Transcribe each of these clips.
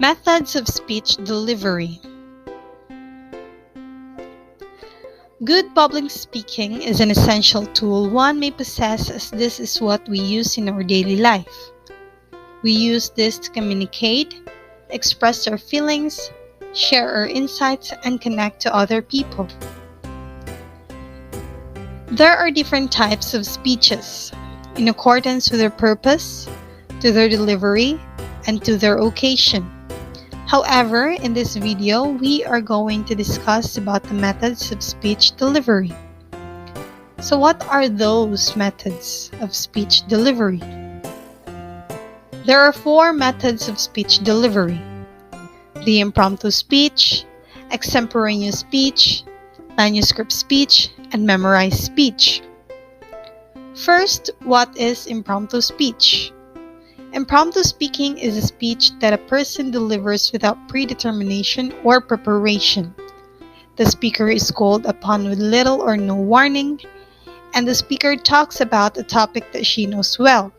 Methods of speech delivery. Good public speaking is an essential tool one may possess, as this is what we use in our daily life. We use this to communicate, express our feelings, share our insights, and connect to other people. There are different types of speeches, in accordance with their purpose, to their delivery, and to their occasion. However, in this video, we are going to discuss about the methods of speech delivery. So what are those methods of speech delivery? There are 4 methods of speech delivery: the impromptu speech, extemporaneous speech, manuscript speech, and memorized speech. First, what is impromptu speech? Impromptu speaking is a speech that a person delivers without predetermination or preparation. The speaker is called upon with little or no warning, and the speaker talks about a topic that she knows well.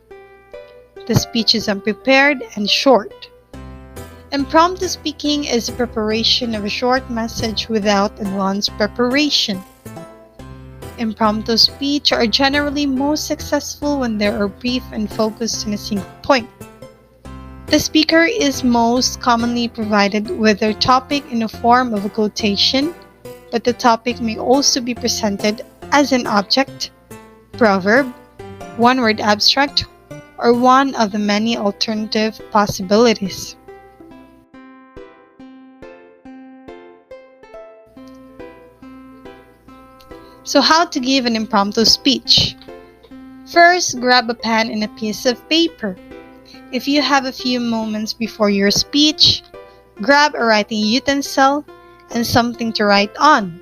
The speech is unprepared and short. Impromptu speaking is the preparation of a short message without advance preparation. Impromptu speech are generally most successful when they are brief and focused on a single point. The speaker is most commonly provided with their topic in the form of a quotation, but the topic may also be presented as an object, proverb, one-word abstract, or one of the many alternative possibilities. So how to give an impromptu speech? First, grab a pen and a piece of paper. If you have a few moments before your speech, grab a writing utensil and something to write on,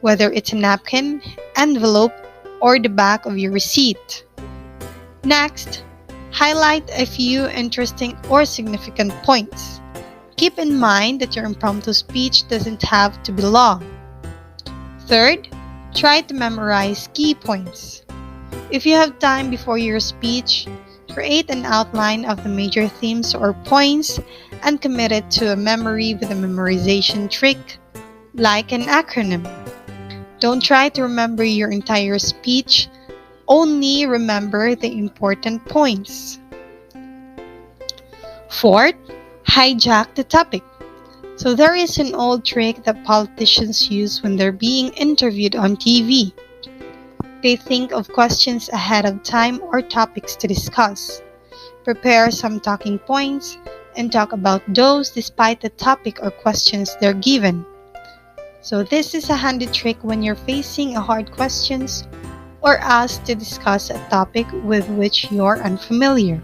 whether it's a napkin, envelope, or the back of your receipt. Next, highlight a few interesting or significant points. Keep in mind that your impromptu speech doesn't have to be long. Third, try to memorize key points. If you have time before your speech, create an outline of the major themes or points and commit it to a memory with a memorization trick, like an acronym. Don't try to remember your entire speech, only remember the important points. Fourth, hijack the topic. So there is an old trick that politicians use when they're being interviewed on TV. They think of questions ahead of time or topics to discuss. Prepare some talking points and talk about those despite the topic or questions they're given. So this is a handy trick when you're facing a hard questions or asked to discuss a topic with which you're unfamiliar.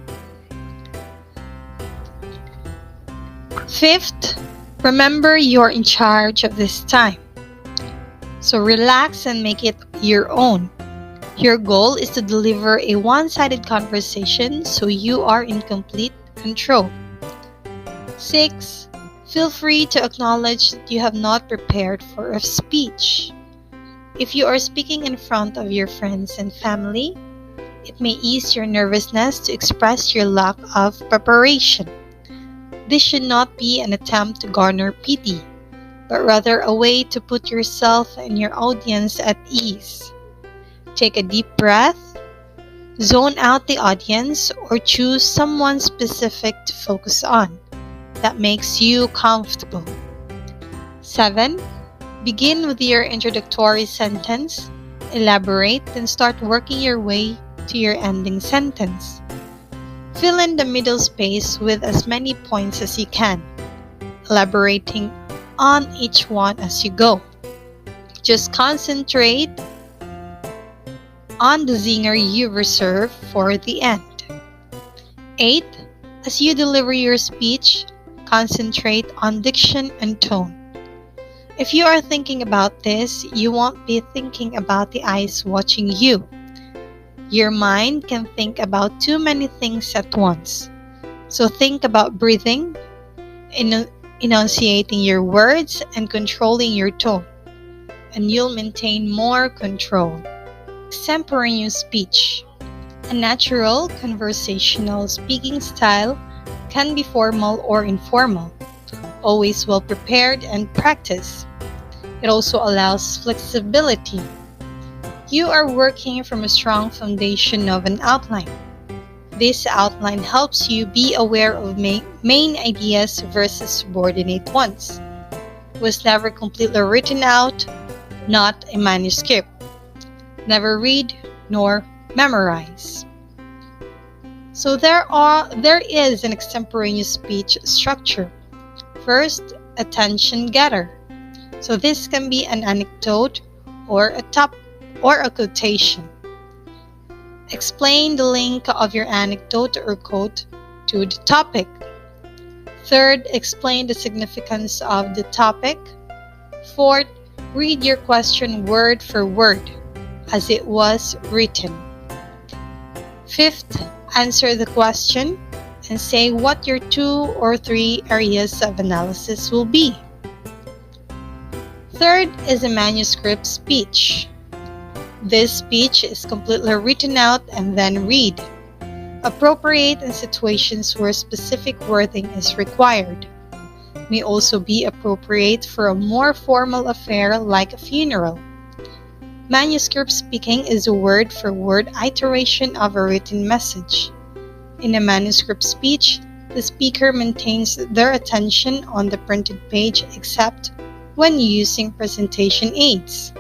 Fifth, remember you're in charge of this time. So relax and make it your own. Your goal is to deliver a one-sided conversation, so you are in complete control. 6. Feel free to acknowledge that you have not prepared for a speech. If you are speaking in front of your friends and family, it may ease your nervousness to express your lack of preparation. This should not be an attempt to garner pity, but rather a way to put yourself and your audience at ease. Take a deep breath, zone out the audience, or choose someone specific to focus on that makes you comfortable. 7. Begin with your introductory sentence, elaborate, then start working your way to your ending sentence. Fill in the middle space with as many points as you can, elaborating on each one as you go. Just concentrate on the zinger you reserve for the end. 8. As you deliver your speech, concentrate on diction and tone. If you are thinking about this, you won't be thinking about the eyes watching you. Your mind can think about too many things at once. So think about breathing, enunciating your words, and controlling your tone, and you'll maintain more control. Extemporaneous speech. A natural conversational speaking style can be formal or informal. always well prepared and practice. It also allows flexibility. You are working from a strong foundation of an outline. This outline helps you be aware of main ideas versus subordinate ones. It was never completely written out, not a manuscript. Never read nor memorize. So there is an extemporaneous speech structure. First, attention getter. So this can be an anecdote or a quotation. Explain the link of your anecdote or quote to the topic. Third, explain the significance of the topic. Fourth, read your question word for word as it was written. Fifth, answer the question and say what your 2 or 3 areas of analysis will be. Third is a manuscript speech. This speech is completely written out and then read. Appropriate in situations where specific wording is required. May also be appropriate for a more formal affair like a funeral. Manuscript speaking is a word-for-word iteration of a written message. In a manuscript speech, the speaker maintains their attention on the printed page except when using presentation aids.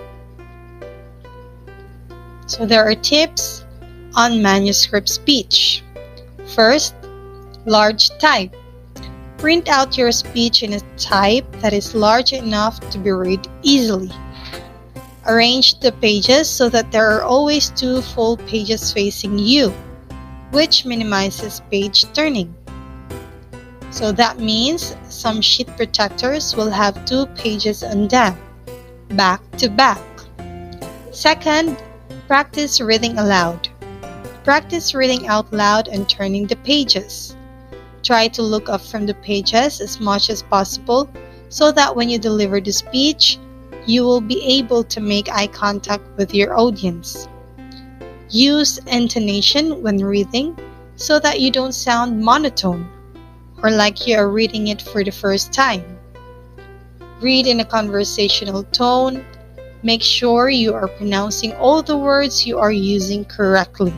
So there are tips on manuscript speech. First, large type. Print out your speech in a type that is large enough to be read easily. Arrange the pages so that there are always 2 full pages facing you, which minimizes page turning. So that means some sheet protectors will have 2 pages on them, back to back. Second, practice reading aloud. Practice reading out loud and turning the pages. Try to look up from the pages as much as possible so that when you deliver the speech, you will be able to make eye contact with your audience. Use intonation when reading so that you don't sound monotone or like you are reading it for the first time. Read in a conversational tone. Make sure you are pronouncing all the words you are using correctly.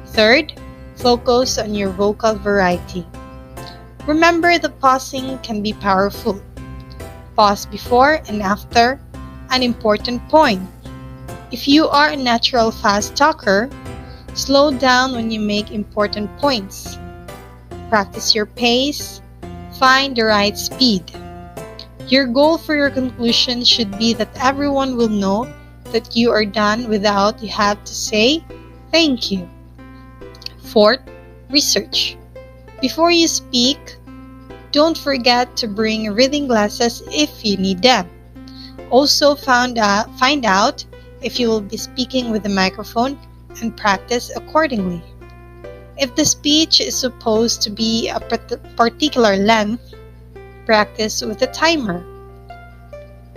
Third, focus on your vocal variety. Remember that pausing can be powerful. Pause before and after an important point. If you are a natural fast talker, slow down when you make important points. Practice your pace. Find the right speed. Your goal for your conclusion should be that everyone will know that you are done without you have to say thank you. Fourth, research. Before you speak, don't forget to bring reading glasses if you need them. Also find out if you will be speaking with a microphone and practice accordingly. If the speech is supposed to be a particular length, practice with a timer.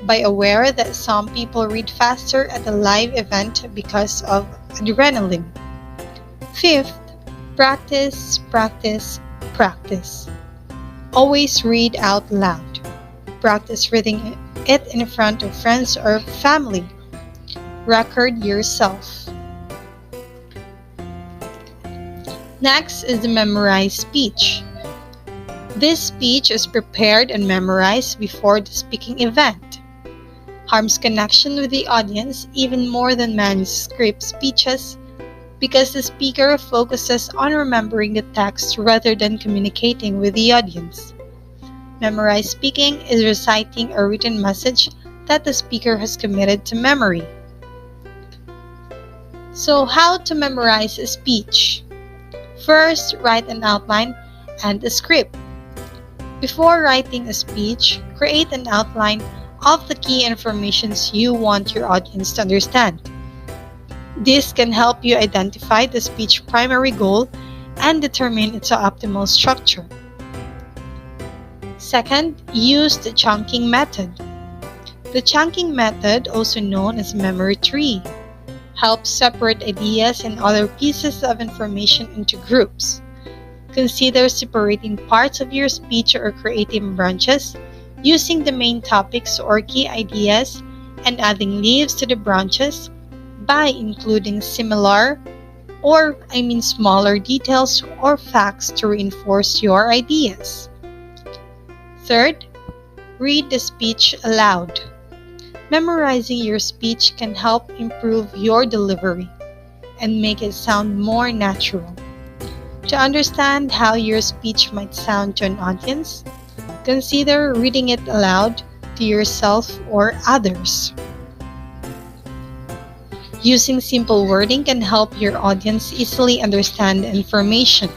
Be aware that some people read faster at a live event because of adrenaline. Fifth, practice, practice, practice. Always read out loud. Practice reading it in front of friends or family. Record yourself. Next is the memorized speech. This speech is prepared and memorized before the speaking event. Harms connection with the audience even more than manuscript speeches because the speaker focuses on remembering the text rather than communicating with the audience. Memorized speaking is reciting a written message that the speaker has committed to memory. So, how to memorize a speech? First, write an outline and a script. Before writing a speech, create an outline of the key information you want your audience to understand. This can help you identify the speech's primary goal and determine its optimal structure. Second, use the chunking method. The chunking method, also known as memory tree, helps separate ideas and other pieces of information into groups. Consider separating parts of your speech or creative branches, using the main topics or key ideas, and adding leaves to the branches by including smaller details or facts to reinforce your ideas. Third, read the speech aloud. Memorizing your speech can help improve your delivery and make it sound more natural. To understand how your speech might sound to an audience, consider reading it aloud to yourself or others. Using simple wording can help your audience easily understand information.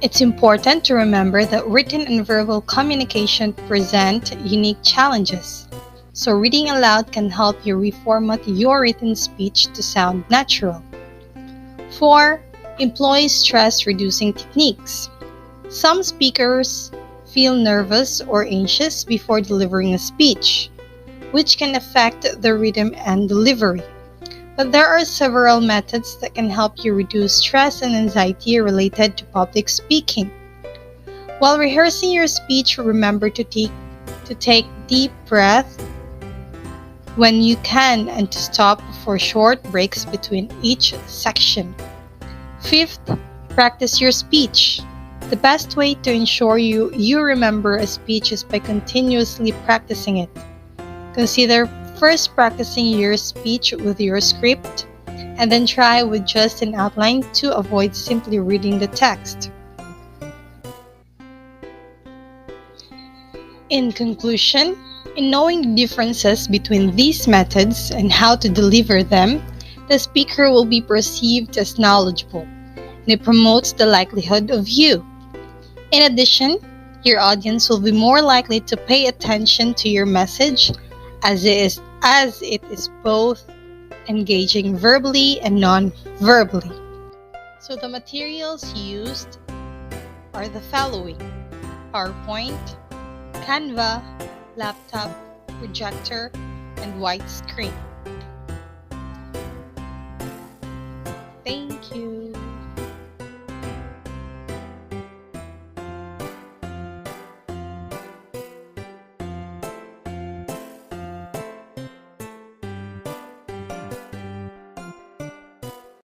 It's important to remember that written and verbal communication present unique challenges, so reading aloud can help you reformat your written speech to sound natural. 4. Employ stress-reducing techniques. Some speakers feel nervous or anxious before delivering a speech, which can affect the rhythm and delivery. But there are several methods that can help you reduce stress and anxiety related to public speaking. While rehearsing your speech, remember to take deep breaths when you can and to stop for short breaks between each section. 5th, practice your speech. The best way to ensure you remember a speech is by continuously practicing it. Consider first practicing your speech with your script, and then try with just an outline to avoid simply reading the text. In conclusion, in knowing the differences between these methods and how to deliver them, the speaker will be perceived as knowledgeable, and it promotes the likelihood of you. In addition, your audience will be more likely to pay attention to your message as it is both engaging verbally and non-verbally. So the materials used are the following: PowerPoint, Canva, laptop, projector, and white screen.